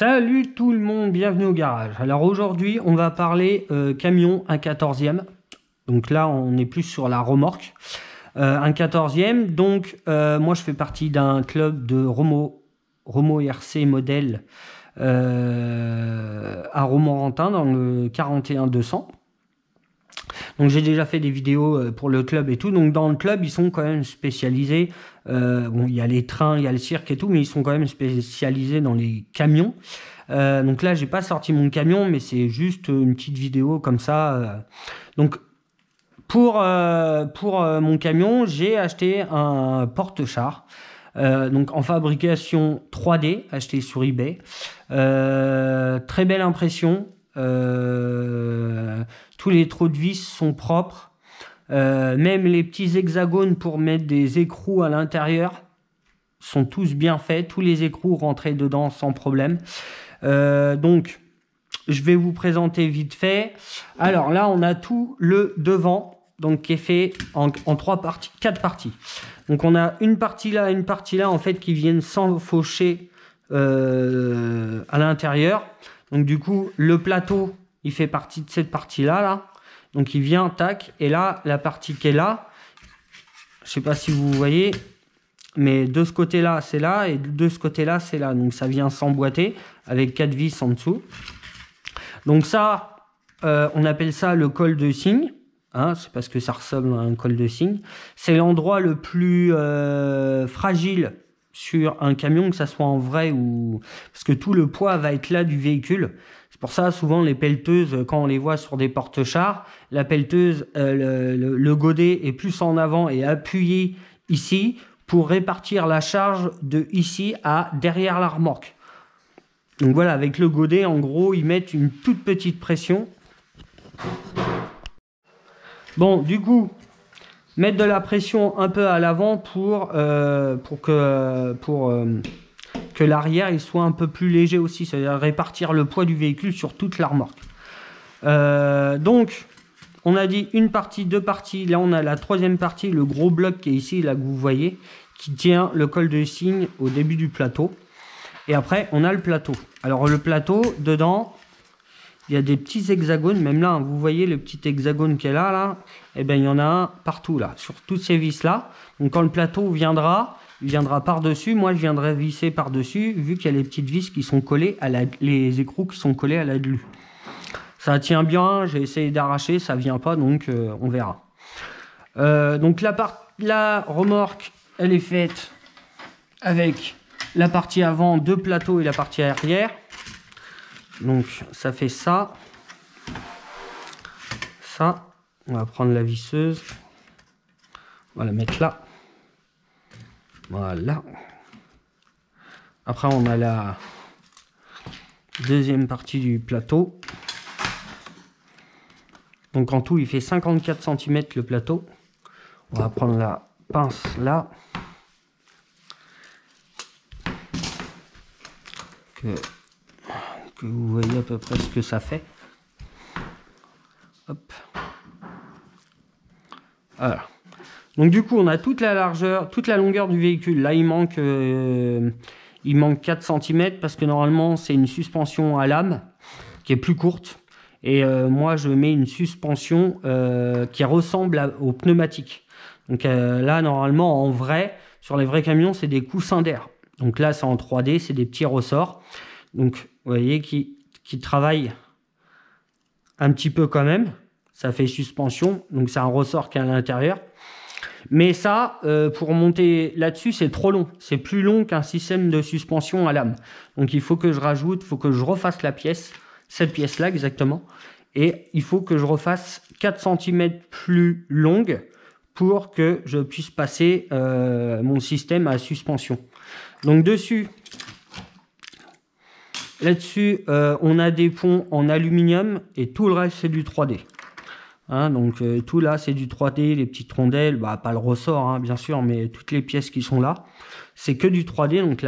Salut tout le monde, bienvenue au garage. Alors aujourd'hui on va parler camion 1/14e. Donc là on est plus sur la remorque. 1/14e, donc moi je fais partie d'un club de Renault RC modèle à Romorantin dans le 41-200. Donc j'ai déjà fait des vidéos pour le club et tout. Donc dans le club, ils sont quand même spécialisés. Bon, il y a les trains, il y a le cirque et tout, mais ils sont quand même spécialisés dans les camions. Donc là, j'ai pas sorti mon camion, mais c'est juste une petite vidéo comme ça. Donc pour mon camion, j'ai acheté un porte-char. Donc en fabrication 3D, acheté sur eBay. Très belle impression. Tous les trous de vis sont propres. Même les petits hexagones pour mettre des écrous à l'intérieur sont tous bien faits. Tous les écrous rentraient dedans sans problème. Donc je vais vous présenter vite fait. Alors là on a tout le devant, donc qui est fait en 4 parties. Donc on a une partie là en fait qui viennent s'enfaucher à l'intérieur. Donc du coup le plateau il fait partie de cette partie là. Donc il vient tac, et là la partie qui est là, je sais pas si vous voyez, mais de ce côté là c'est là et de ce côté là c'est là. Donc ça vient s'emboîter avec 4 vis en dessous. Donc ça on appelle ça le col de cygne. Hein, c'est parce que ça ressemble à un col de cygne. C'est l'endroit le plus fragile sur un camion, que ça soit en vrai ou... Parce que tout le poids va être là du véhicule. C'est pour ça, souvent, les pelleteuses, quand on les voit sur des porte-chars, la pelleteuse, le godet est plus en avant et appuyé ici pour répartir la charge de ici à derrière la remorque. Donc voilà, avec le godet, en gros, ils mettent une toute petite pression. Bon, du coup, mettre de la pression un peu à l'avant pour que l'arrière il soit un peu plus léger aussi, c'est-à-dire répartir le poids du véhicule sur toute la remorque. Donc, on a dit une partie, deux parties. Là, on a la troisième partie, le gros bloc qui est ici, là que vous voyez, qui tient le col de cygne au début du plateau. Et après, on a le plateau. Alors, le plateau, dedans... Il y a des petits hexagones, même là, vous voyez le petit hexagone qui est là, et bien il y en a un partout là, sur toutes ces vis là. Donc quand le plateau viendra, il viendra par-dessus, moi je viendrai visser par-dessus, vu qu'il y a les petites vis qui sont collées à les écrous qui sont collés à la glu. Ça tient bien, j'ai essayé d'arracher, ça vient pas, donc on verra. Donc la remorque, elle est faite avec la partie avant, deux plateaux et la partie arrière. Donc ça fait ça, on va prendre la visseuse, on va la mettre là, voilà. Après on a la deuxième partie du plateau. Donc en tout il fait 54 cm le plateau. On va prendre la pince là, que vous voyez à peu près ce que ça fait. Hop. Voilà. Donc du coup on a toute la largeur, toute la longueur du véhicule. Là il manque 4 cm parce que normalement c'est une suspension à lame qui est plus courte. Et moi je mets une suspension qui ressemble aux pneumatiques. Donc là normalement en vrai, sur les vrais camions c'est des coussins d'air. Donc là c'est en 3D, c'est des petits ressorts. Donc vous voyez qui travaille un petit peu quand même, ça fait suspension, donc c'est un ressort qui est à l'intérieur. Mais ça, pour monter là-dessus, c'est trop long. C'est plus long qu'un système de suspension à lame. Donc il faut que je rajoute, il faut que je refasse la pièce, cette pièce-là exactement. Et il faut que je refasse 4 cm plus longue pour que je puisse passer mon système à suspension. Donc dessus... Là-dessus, on a des ponts en aluminium et tout le reste, c'est du 3D. Hein, donc tout là, c'est du 3D, les petites rondelles, bah, pas le ressort, hein, bien sûr, mais toutes les pièces qui sont là, c'est que du 3D. Donc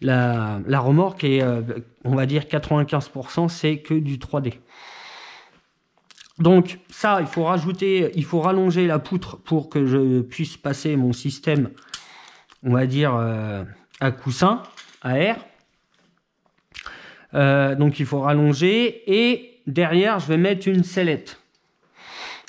la remorque est, on va dire 95%, c'est que du 3D. Donc ça, il faut rajouter, il faut rallonger la poutre pour que je puisse passer mon système, on va dire, à coussin, à air. Donc il faut rallonger. Et derrière, je vais mettre une sellette.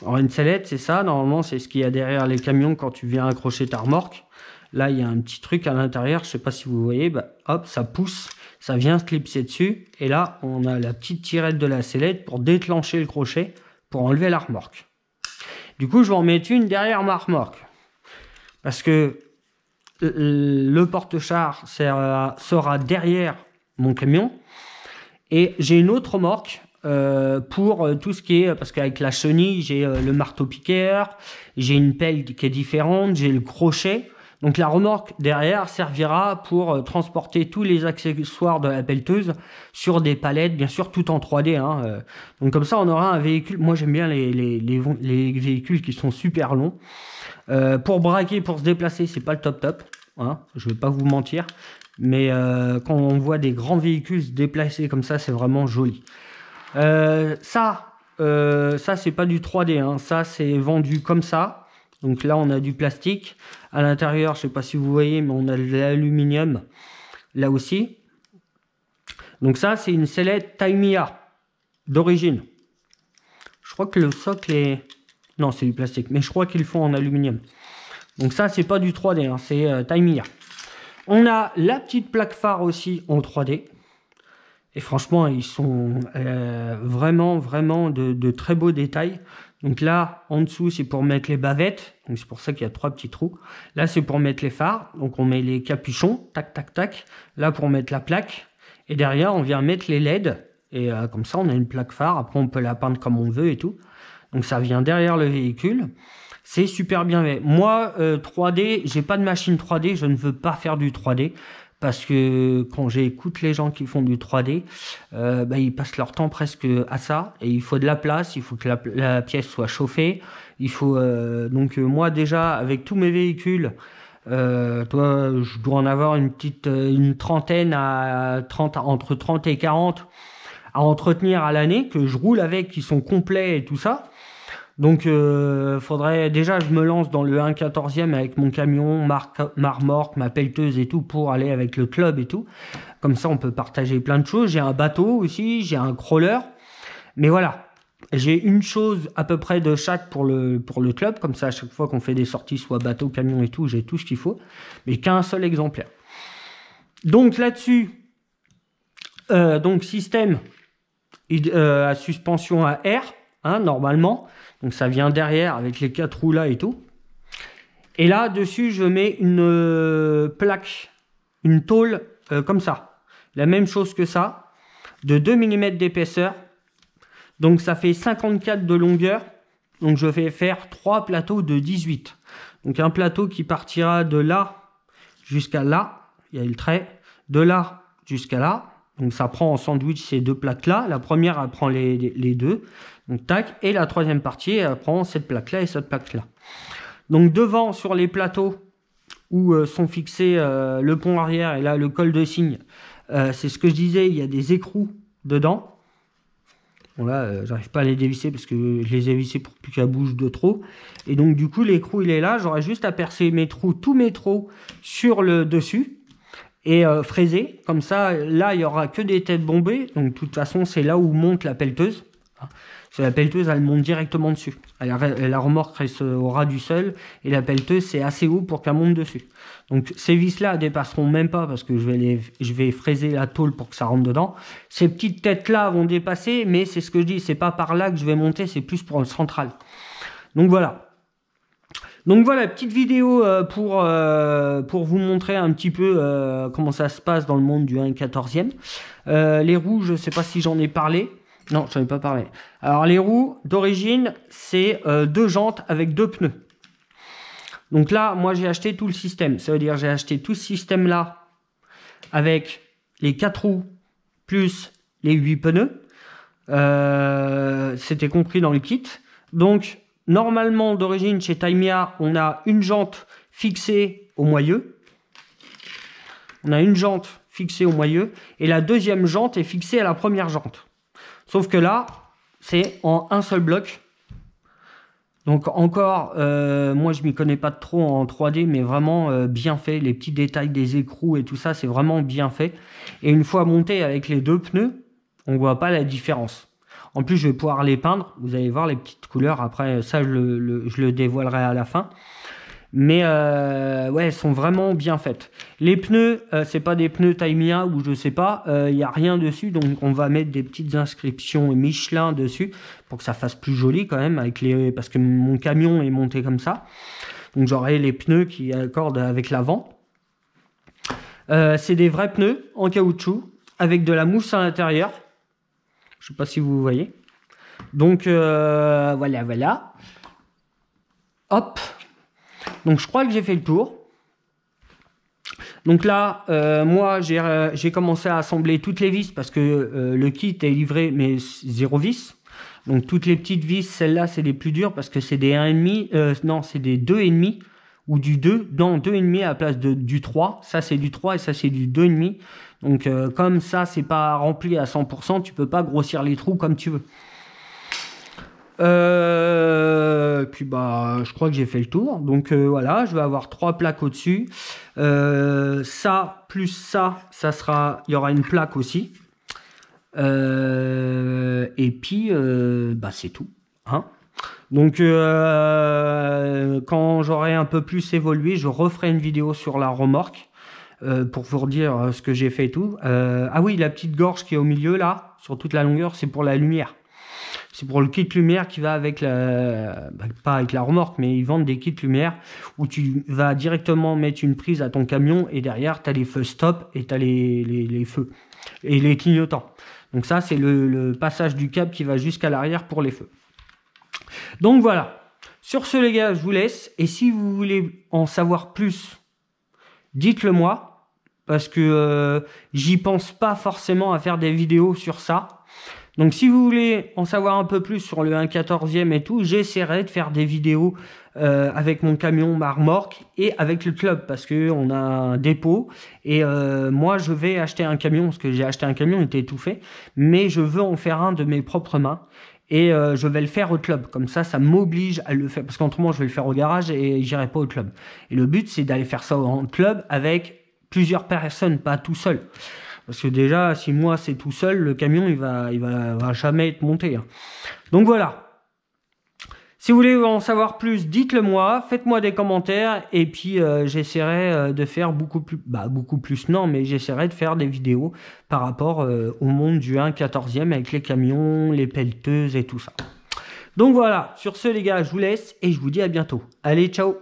Alors une sellette, c'est ça. Normalement, c'est ce qu'il y a derrière les camions quand tu viens accrocher ta remorque. Là, il y a un petit truc à l'intérieur. Je ne sais pas si vous voyez. Bah, hop, ça pousse. Ça vient se clipser dessus. Et là, on a la petite tirette de la sellette pour déclencher le crochet pour enlever la remorque. Du coup, je vais en mettre une derrière ma remorque. Parce que le porte-char sera derrière mon camion. Et j'ai une autre remorque pour tout ce qui est... Parce qu'avec la chenille, j'ai le marteau-piqueur, j'ai une pelle qui est différente, j'ai le crochet. Donc la remorque derrière servira pour transporter tous les accessoires de la pelleteuse sur des palettes, bien sûr tout en 3D. Hein. Donc comme ça, on aura un véhicule... Moi, j'aime bien les véhicules qui sont super longs. Pour braquer, pour se déplacer, c'est pas le top. Hein, je vais pas vous mentir. Mais quand on voit des grands véhicules se déplacer comme ça, c'est vraiment joli. Ça c'est pas du 3D. Hein. Ça, c'est vendu comme ça. Donc là, on a du plastique. À l'intérieur, je sais pas si vous voyez, mais on a de l'aluminium. Là aussi. Donc ça, c'est une sellette Tamiya d'origine. Je crois que le socle est... Non, c'est du plastique. Mais je crois qu'ils le font en aluminium. Donc ça, c'est pas du 3D. Hein. C'est Tamiya. On a la petite plaque phare aussi en 3D. Et franchement, ils sont vraiment de très beaux détails. Donc là, en dessous, c'est pour mettre les bavettes. Donc c'est pour ça qu'il y a 3 petits trous. Là, c'est pour mettre les phares. Donc on met les capuchons. Tac. Là, pour mettre la plaque. Et derrière, on vient mettre les LED. Et comme ça, on a une plaque phare. Après, on peut la peindre comme on veut et tout. Donc ça vient derrière le véhicule. C'est super bien fait. Moi, 3D, j'ai pas de machine 3D. Je ne veux pas faire du 3D. Parce que quand j'écoute les gens qui font du 3D, ils passent leur temps presque à ça. Et il faut de la place, il faut que la pièce soit chauffée. Il faut moi déjà, avec tous mes véhicules, je dois en avoir une trentaine entre 30 et 40 à entretenir à l'année, que je roule avec, qui sont complets et tout ça. Donc, faudrait déjà, je me lance dans le 1/14e avec mon camion, ma remorque, ma pelleteuse et tout pour aller avec le club et tout. Comme ça, on peut partager plein de choses. J'ai un bateau aussi, j'ai un crawler. Mais voilà, j'ai une chose à peu près de chaque pour le club. Comme ça, à chaque fois qu'on fait des sorties, soit bateau, camion et tout, j'ai tout ce qu'il faut. Mais qu'un seul exemplaire. Donc là-dessus, système à suspension à air, hein, normalement. Donc ça vient derrière avec les 4 roues là et tout. Et là dessus je mets une plaque, une tôle comme ça. La même chose que ça, de 2 mm d'épaisseur. Donc ça fait 54 de longueur. Donc je vais faire 3 plateaux de 18. Donc un plateau qui partira de là jusqu'à là. Il y a le trait. De là jusqu'à là. Donc ça prend en sandwich ces 2 plaques là. La première elle prend les deux. Donc tac, et la troisième partie, elle prend cette plaque-là et cette plaque-là. Donc devant, sur les plateaux où sont fixés le pont arrière et là le col de cygne, c'est ce que je disais, il y a des écrous dedans. Bon là, j'arrive pas à les dévisser parce que je les ai vissés pour plus qu'elle bouge de trop. Et donc du coup, l'écrou il est là, j'aurai juste à percer tous mes trous sur le dessus. Et fraiser, comme ça, là il y aura que des têtes bombées. Donc de toute façon, c'est là où monte la pelleteuse. La pelleteuse, elle monte directement dessus. La remorque reste au ras du sol et la pelleteuse, c'est assez haut pour qu'elle monte dessus. Donc ces vis-là ne dépasseront même pas parce que je vais fraiser la tôle pour que ça rentre dedans. Ces petites têtes-là vont dépasser, mais c'est ce que je dis, c'est pas par là que je vais monter, c'est plus pour le central. Donc voilà. Donc voilà, petite vidéo pour vous montrer un petit peu comment ça se passe dans le monde du 1/14e. Les roues, je ne sais pas si j'en ai parlé. Non, je n'en ai pas parlé. Alors les roues d'origine, c'est 2 jantes avec 2 pneus. Donc là, moi j'ai acheté tout le système. Ça veut dire j'ai acheté tout ce système-là avec les 4 roues plus les 8 pneus. C'était compris dans le kit. Donc normalement d'origine chez Tamiya, on a une jante fixée au moyeu. On a une jante fixée au moyeu et la deuxième jante est fixée à la première jante. Sauf que là, c'est en un seul bloc. Donc encore, moi je m'y connais pas trop en 3D, mais vraiment bien fait. Les petits détails des écrous et tout ça, c'est vraiment bien fait. Et une fois monté avec les deux pneus, on voit pas la différence. En plus, je vais pouvoir les peindre. Vous allez voir les petites couleurs. Après, ça, je le dévoilerai à la fin. Mais ouais, elles sont vraiment bien faites. Les pneus, c'est pas des pneus Tamiya ou je sais pas, il n'y a rien dessus, donc on va mettre des petites inscriptions Michelin dessus pour que ça fasse plus joli quand même avec parce que mon camion est monté comme ça. Donc j'aurai les pneus qui accordent avec l'avant. C'est des vrais pneus en caoutchouc avec de la mousse à l'intérieur. Je sais pas si vous voyez. Donc voilà. Hop. Donc je crois que j'ai fait le tour. Donc là, moi j'ai commencé à assembler toutes les vis parce que le kit est livré mais 0 vis. Donc toutes les petites vis, celles-là c'est les plus dures parce que c'est des 1,5, non c'est des 2,5 ou du 2, non 2,5 à la place du 3. Ça c'est du 3 et ça c'est du 2,5. Donc comme ça c'est pas rempli à 100%, tu peux pas grossir les trous comme tu veux. Puis bah je crois que j'ai fait le tour, donc voilà, je vais avoir 3 plaques au dessus, ça plus ça sera, il y aura une plaque aussi, et puis bah c'est tout hein. Donc quand j'aurai un peu plus évolué, je referai une vidéo sur la remorque pour vous redire ce que j'ai fait et tout. Ah oui, la petite gorge qui est au milieu là sur toute la longueur, c'est pour la lumière. C'est pour le kit lumière qui va avec la... Bah, pas avec la remorque, mais ils vendent des kits lumière où tu vas directement mettre une prise à ton camion et derrière, tu as les feux stop et tu as les feux et les clignotants. Donc ça, c'est le passage du câble qui va jusqu'à l'arrière pour les feux. Donc voilà. Sur ce, les gars, je vous laisse. Et si vous voulez en savoir plus, dites-le moi. Parce que j'y pense pas forcément à faire des vidéos sur ça. Donc si vous voulez en savoir un peu plus sur le 1/14e et tout, j'essaierai de faire des vidéos avec mon camion, ma remorque et avec le club parce que on a un dépôt et moi je vais acheter un camion parce que j'ai acheté un camion, il était tout fait, mais je veux en faire un de mes propres mains et je vais le faire au club. Comme ça m'oblige à le faire parce qu'autrement je vais le faire au garage et j'irai pas au club. Et le but c'est d'aller faire ça en club avec plusieurs personnes, pas tout seul. Parce que déjà, si moi c'est tout seul, le camion il va jamais être monté. Hein. Donc voilà. Si vous voulez en savoir plus, dites-le moi, faites-moi des commentaires et puis j'essaierai de faire beaucoup plus non, mais j'essaierai de faire des vidéos par rapport au monde du 1/14e avec les camions, les pelleteuses et tout ça. Donc voilà. Sur ce les gars, je vous laisse et je vous dis à bientôt. Allez, ciao.